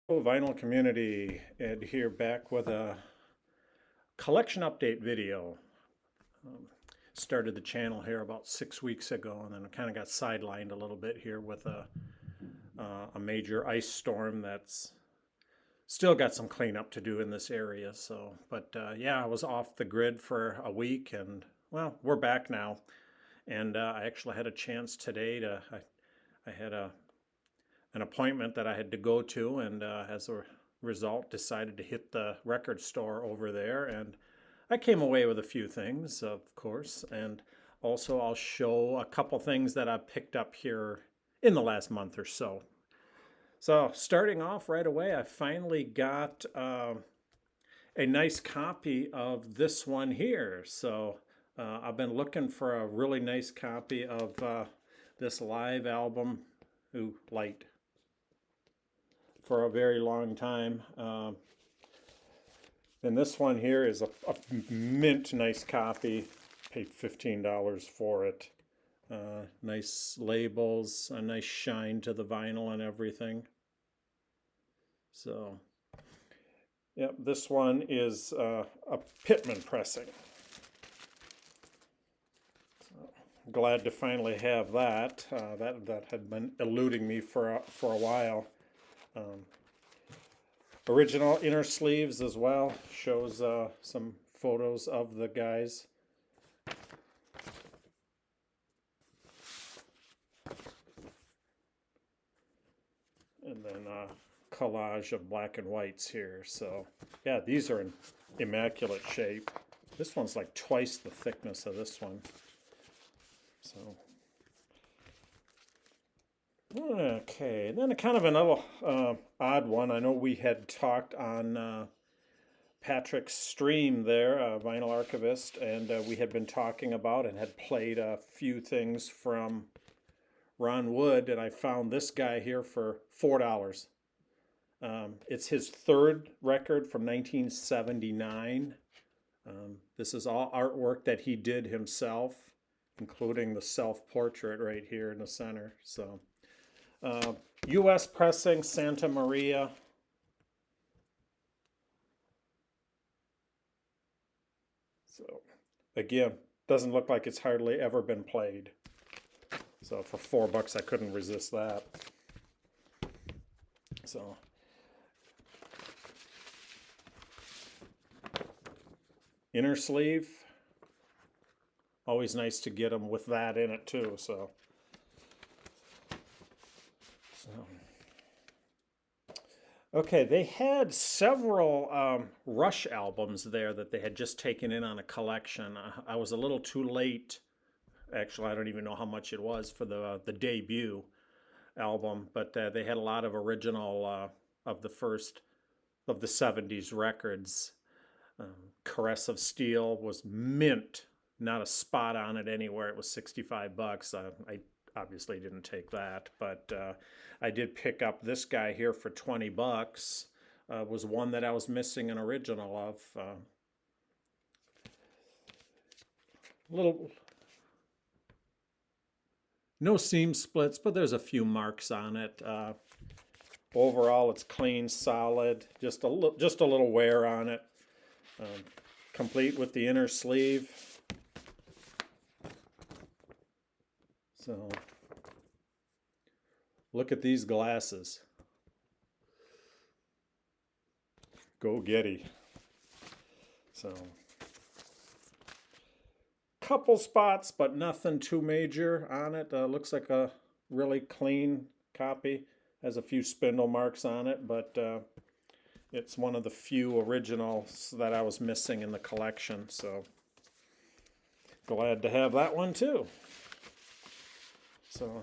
Vinyl community, Ed here back with a collection update video. Um, Started the channel here about 6 weeks ago, and then I kind of got sidelined a little bit here with a major ice storm that's still got some cleanup to do in this area. So, but yeah, I was off the grid for a week, and well, we're back now. And I actually had a chance today I had an appointment that I had to go to, and as a result, decided to hit the record store over there. And I came away with a few things, of course, and also I'll show a couple things that I picked up here in the last month or so. So, starting off right away, I finally got a nice copy of this one here. So, I've been looking for a really nice copy of this live album, Light, for a very long time. And this one here is a mint nice copy. Paid $15 for it. Nice labels, a nice shine to the vinyl and everything. So, yep, this one is a Pittman pressing. So, glad to finally have that. That had been eluding me for a while. Original inner sleeves as well. Shows some photos of the guys. And then collage of black and whites here. So yeah, these are in immaculate shape. This one's like twice the thickness of this one. So okay, and then kind of another odd one. I know we had talked on Patrick's stream there, Vinyl Archivist, and we had been talking about and had played a few things from Ron Wood, and I found this guy here for $4. It's his third record from 1979. This is all artwork that he did himself, including the self-portrait right here in the center. So, U.S. pressing, Santa Maria. So, again, doesn't look like it's hardly ever been played. So for $4, I couldn't resist that. So, inner sleeve. Always nice to get them with that in it too. So okay, they had several Rush albums there that they had just taken in on a collection. I was a little too late. Actually, I don't even know how much it was for the debut album, but they had a lot of original of the first of the 70s records. Caress of Steel was mint, not a spot on it anywhere. It was $65. I obviously didn't take that, but I did pick up this guy here for $20. Was one that I was missing an original of. Little no seam splits, but there's a few marks on it. Overall, it's clean, solid. Just a little wear on it. Complete with the inner sleeve. So, look at these glasses. Go Getty. So, couple spots, but nothing too major on it. Looks like a really clean copy. Has a few spindle marks on it, but it's one of the few originals that I was missing in the collection. So glad to have that one too. So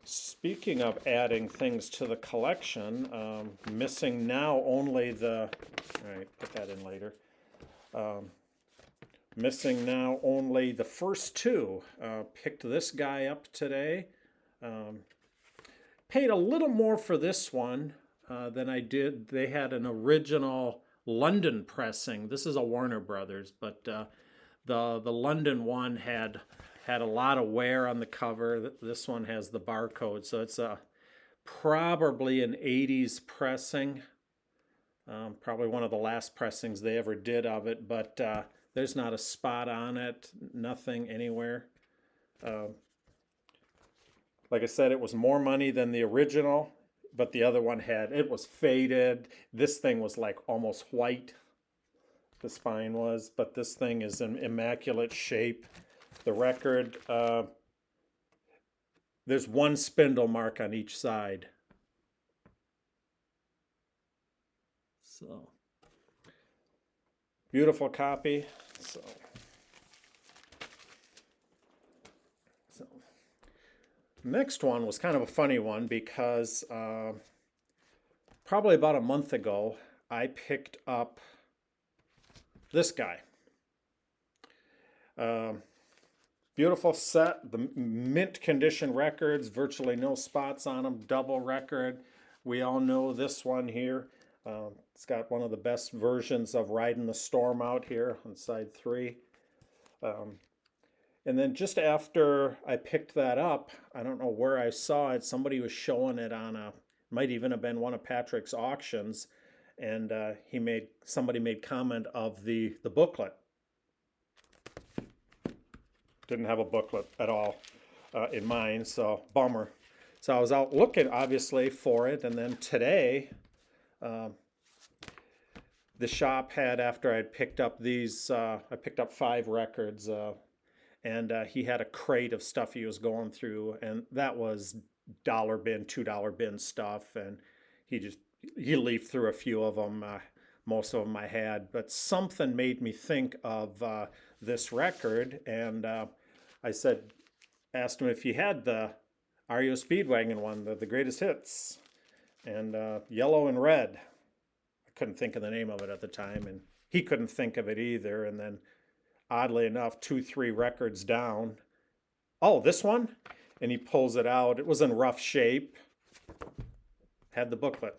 speaking of adding things to the collection, missing now only the, all right, put that in later. Missing now only the first two. Picked this guy up today. Paid a little more for this one than I did. They had an original London pressing. This is a Warner Brothers, but the London one had a lot of wear on the cover. This one has the barcode, so it's probably an 80s pressing. Probably one of the last pressings they ever did of it, but there's not a spot on it, nothing anywhere. Like I said, it was more money than the original, but the other one it was faded. This thing was like almost white, the spine was, but this thing is in immaculate shape. The record, there's one spindle mark on each side. So, beautiful copy. So next one was kind of a funny one because probably about a month ago, I picked up this guy. Beautiful set, the mint condition records, virtually no spots on them, double record. We all know this one here. It's got one of the best versions of Riding the Storm out here on side 3. And then just after I picked that up, I don't know where I saw it, somebody was showing it on might even have been one of Patrick's auctions, and somebody made comment of the booklet. Didn't have a booklet at all in mine, so bummer. So I was out looking, obviously, for it, and then today, the shop had, after I'd picked up these, I picked up 5 records, and he had a crate of stuff he was going through, and that was $1 bin, $2 bin stuff, and he leafed through a few of them. Most of them I had, but something made me think of this record, and I asked him if he had the REO Speedwagon one, the greatest hits, and yellow and red. I couldn't think of the name of it at the time, and he couldn't think of it either. And then, oddly enough, 2-3 records down, oh, this one? And he pulls it out. It was in rough shape. Had the booklet.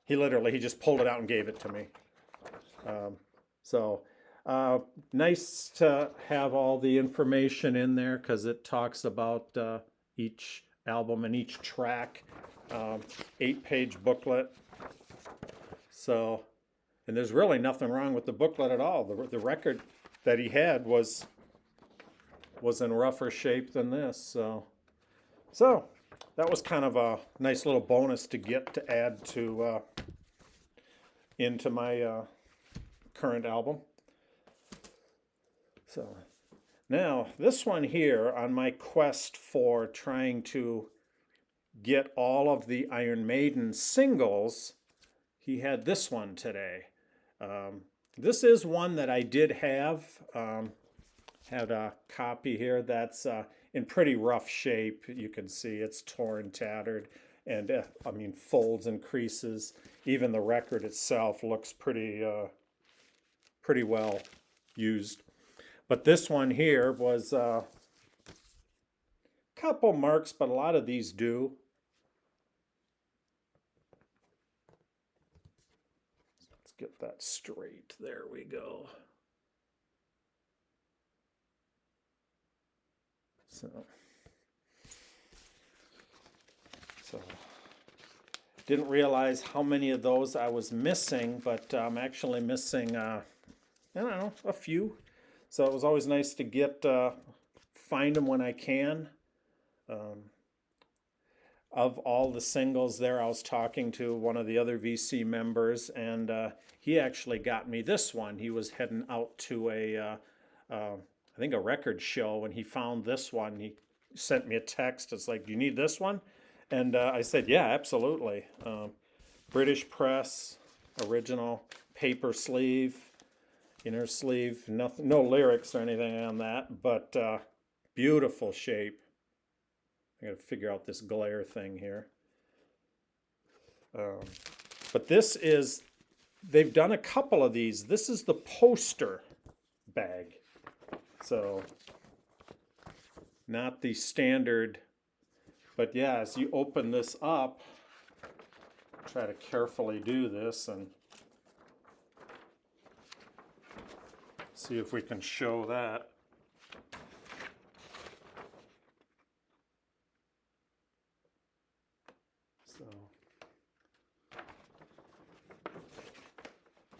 He just pulled it out and gave it to me. Nice to have all the information in there because it talks about each album and each track. 8-page booklet. So, and there's really nothing wrong with the booklet at all. The record that he had was in rougher shape than this. So that was kind of a nice little bonus to get to add to into my current album. So now this one here, on my quest for trying to get all of the Iron Maiden singles, he had this one today. This is one that I did have. Had a copy here that's in pretty rough shape. You can see it's torn, tattered, and folds and creases. Even the record itself looks pretty well used. But this one here was a couple marks, but a lot of these do. Let's get that straight. There we go. So didn't realize how many of those I was missing, but I'm actually missing, I don't know, a few. So it was always nice to find them when I can. Of all the singles there, I was talking to one of the other VC members, and he actually got me this one. He was heading out to I think a record show, and he found this one. He sent me a text. It's like, do you need this one? And I said, yeah, absolutely. British press, original, paper sleeve, inner sleeve, nothing, no lyrics or anything on that, but beautiful shape. I gotta figure out this glare thing here. But they've done a couple of these. This is the poster bag. So, not the standard, but yeah, as you open this up, try to carefully do this and see if we can show that.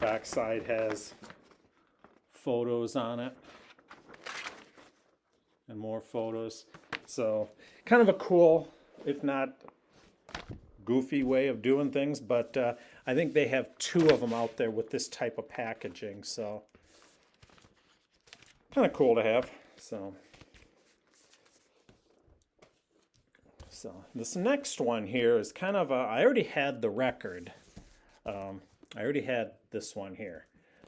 Backside has photos on it and more photos. So kind of a cool, if not goofy way of doing things, but I think they have 2 of them out there with this type of packaging, so kind of cool to have. So this next one here is kind of I already had the record. I already had this one here.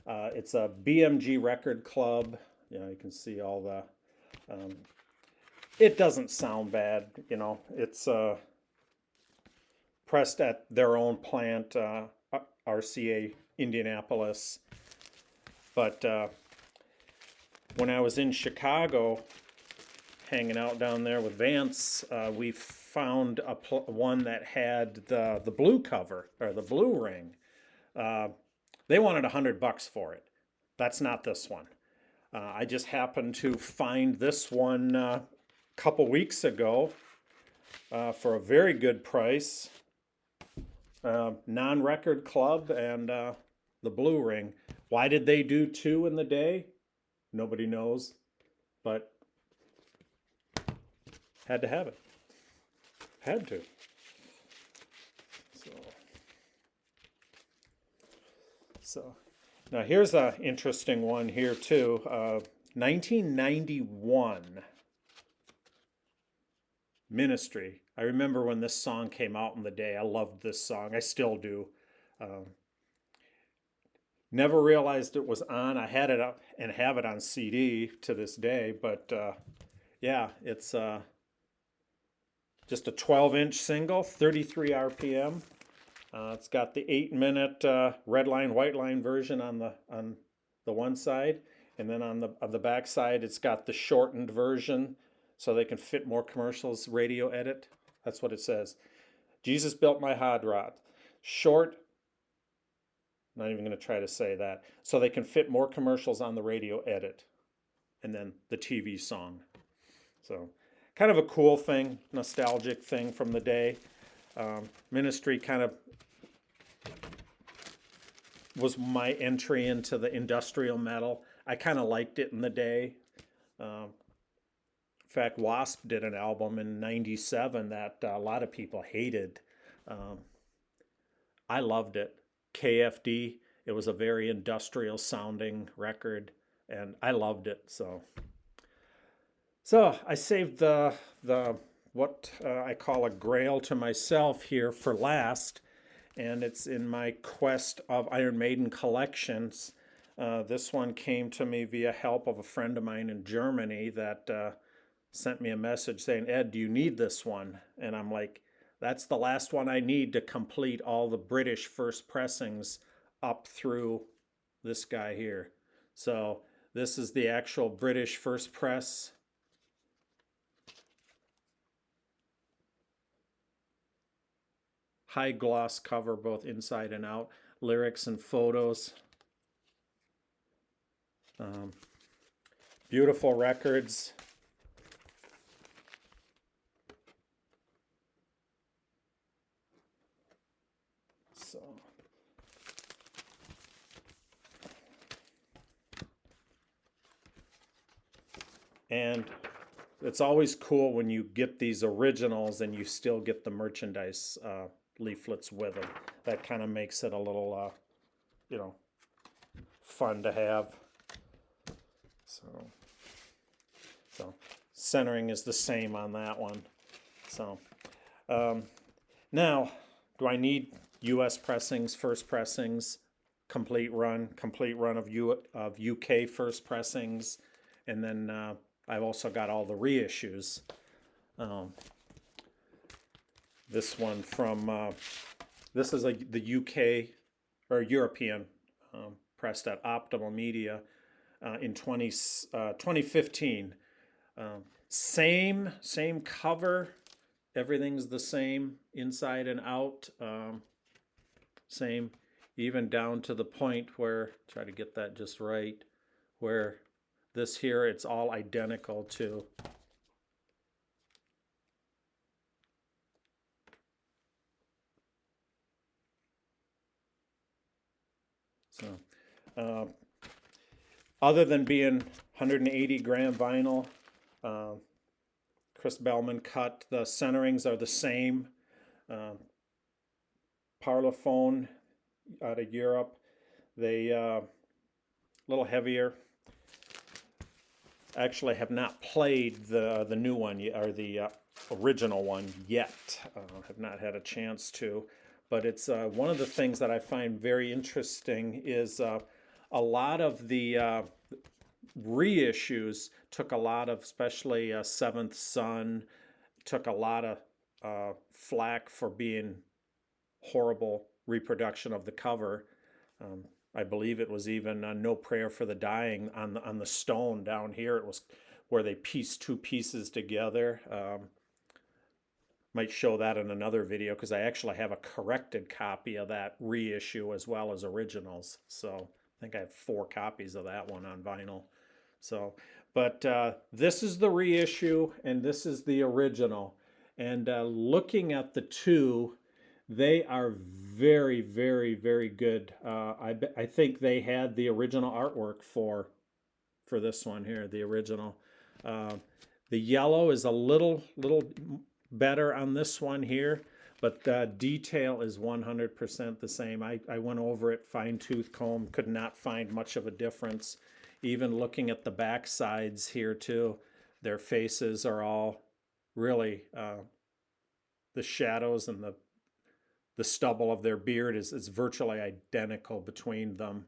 It's a BMG Record Club. You know, you can see all the. It doesn't sound bad. You know, it's pressed at their own plant, RCA Indianapolis. But when I was in Chicago, hanging out down there with Vance, we found one that had the blue cover, or the blue ring. They wanted $100 for it. That's not this one. I just happened to find this one a couple weeks ago for a very good price. Non-record club and the blue ring. Why did they do 2 in the day? Nobody knows, but had to have it. Had to. So now here's an interesting one here too. 1991 Ministry. I remember when this song came out in the day. I loved this song. I still do. Never realized it was on. I had it up and have it on CD to this day. But yeah, it's just a 12-inch single, 33 RPM. It's got the 8-minute red line, white line version on the one side, and then on the back side, it's got the shortened version, so they can fit more commercials. Radio edit. That's what it says. Jesus built my hot rod. Short. Not even going to try to say that. So they can fit more commercials on the radio edit, and then the TV song. So kind of a cool thing, nostalgic thing from the day. Ministry kind of was my entry into the industrial metal. I kind of liked it in the day. In fact, Wasp did an album in '97 that a lot of people hated. I loved it. KFD. It was a very industrial sounding record, and I loved it. So I saved the what I call a grail to myself here for last, and it's in my quest of Iron Maiden collections. This one came to me via help of a friend of mine in Germany that sent me a message saying, "Ed, do you need this one?" And I'm like, that's the last one I need to complete all the British first pressings up through this guy here. So this is the actual British first press. High gloss cover, both inside and out. Lyrics and photos. Beautiful records. So and it's always cool when you get these originals and you still get the merchandise leaflets with them. That kind of makes it a little, fun to have. So centering is the same on that one. So now, do I need U.S. pressings, first pressings, complete run of UK first pressings, and then I've also got all the reissues. This one from this is the UK or European pressed at Optimal Media in 2015. Same cover. Everything's the same inside and out. Same, even down to the point where, try to get that just right, where this here, it's all identical to. So other than being 180 gram vinyl, Chris Bellman cut, the centerings are the same. Parlophone out of Europe, they a little heavier. Actually have not played the new one or the original one yet. Have not had a chance to, but it's one of the things that I find very interesting is a lot of the reissues took a lot of, especially Seventh Son, took a lot of flack for being horrible reproduction of the cover. I believe it was even No Prayer for the Dying on the stone down here. It was where they pieced two pieces together. Might show that in another video because I actually have a corrected copy of that reissue as well as originals. So I think I have 4 copies of that one on vinyl. So, but this is the reissue and this is the original. And looking at the two, they are very, very, very good. I think they had the original artwork for this one here, the original. The yellow is a little better on this one here, but the detail is 100% the same. I went over it, fine-tooth comb, could not find much of a difference. Even looking at the back sides here too, their faces are all really, the shadows and the stubble of their beard is virtually identical between them.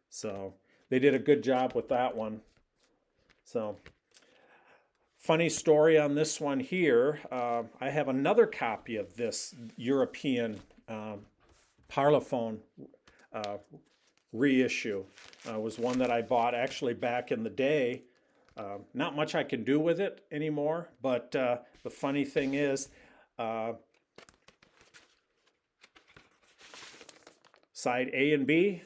So they did a good job with that one. So funny story on this one here. I have another copy of this European Parlophone reissue. Was one that I bought actually back in the day. Not much I can do with it anymore, but the funny thing is, side A and B,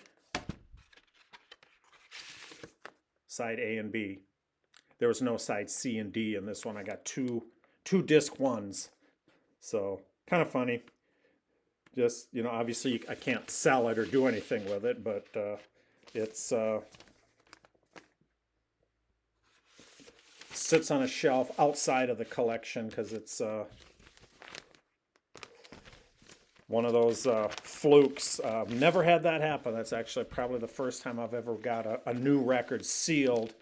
side A and B. There was no side C and D in this one. I got two disc ones. So kind of funny. Just, you know, obviously I can't sell it or do anything with it, but it's sits on a shelf outside of the collection because it's one of those flukes. Never had that happen. That's actually probably the first time I've ever got a new record sealed,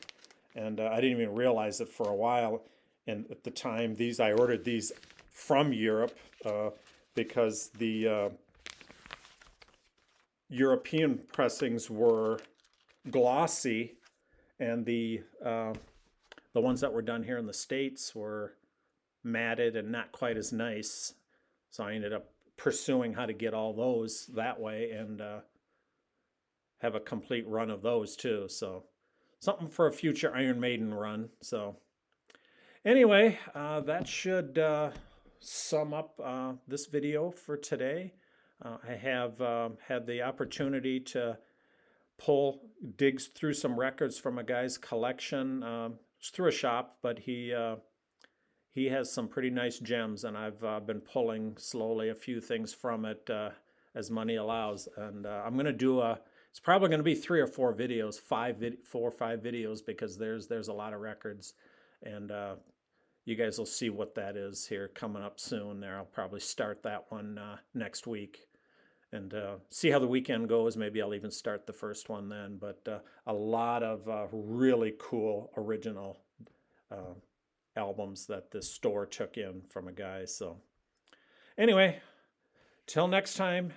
and I didn't even realize it for a while. And at the time, I ordered these from Europe because the European pressings were glossy, and the ones that were done here in the States were matted and not quite as nice. So I ended up pursuing how to get all those that way and have a complete run of those too. So something for a future Iron Maiden run. So anyway, that should sum up this video for today. I have had the opportunity to dig through some records from a guy's collection. It's through a shop, but he has some pretty nice gems, and I've been pulling slowly a few things from it as money allows. And I'm going to do it's probably going to be 3 or 4 videos, 4 or 5 videos, because there's a lot of records. And you guys will see what that is here coming up soon there. I'll probably start that one next week and see how the weekend goes. Maybe I'll even start the first one then. But a lot of really cool original albums that this store took in from a guy. So anyway, till next time,